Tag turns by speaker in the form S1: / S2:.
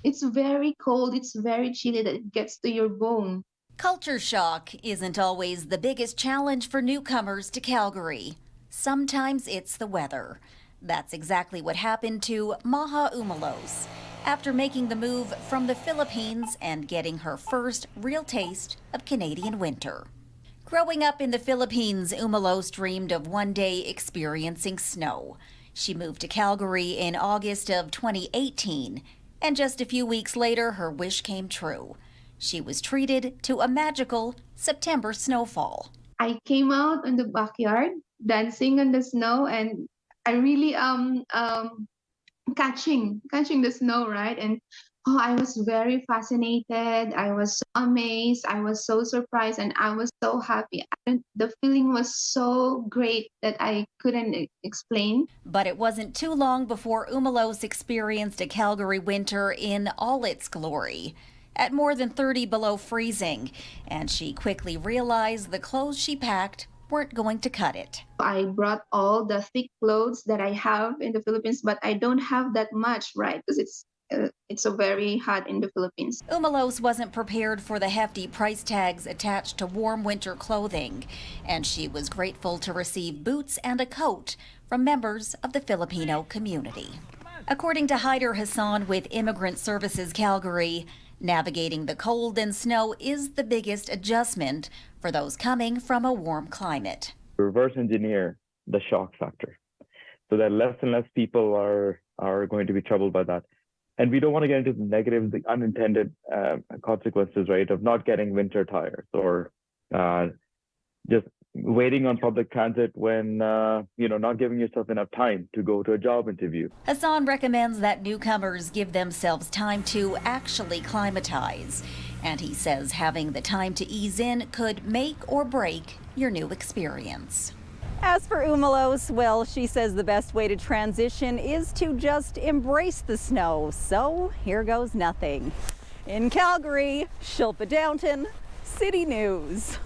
S1: It's very cold, it's very chilly that it gets to your bone.
S2: Culture shock isn't always the biggest challenge for newcomers to Calgary. Sometimes it's the weather. That's exactly what happened to Maha Umalos after making the move from the Philippines and getting her first real taste of Canadian winter. Growing up in the Philippines, Umalos dreamed of one day experiencing snow. She moved to Calgary in August of 2018, and just a few weeks later, her wish came true. She was treated to a magical September snowfall.
S1: I came out in the backyard dancing on the snow, and I really catching the snow, right? And oh, I was very fascinated. I was so amazed. I was so surprised, and I was so happy. The feeling was so great that I couldn't explain.
S2: But it wasn't too long before Umalos experienced a Calgary winter in all its glory, at more than 30 below freezing, and she quickly realized the clothes she packed weren't going to cut it.
S1: I brought all the thick clothes that I have in the Philippines, but I don't have that much, right? Because it's so very hot in the Philippines.
S2: Umalos wasn't prepared for the hefty price tags attached to warm winter clothing, and she was grateful to receive boots and a coat from members of the Filipino community. According to Haider Hassan with Immigrant Services Calgary, navigating the cold and snow is the biggest adjustment for those coming from a warm climate.
S3: Reverse engineer the shock factor so that less and less people are going to be troubled by that. And we don't want to get into the negative, the unintended consequences, right, of not getting winter tires or just waiting on public transit when, not giving yourself enough time to go to a job interview.
S2: Hassan recommends that newcomers give themselves time to actually climatize. And he says having the time to ease in could make or break your new experience.
S4: As for Umalos, well, she says the best way to transition is to just embrace the snow. So here goes nothing. In Calgary, Shilpa Downton, City News.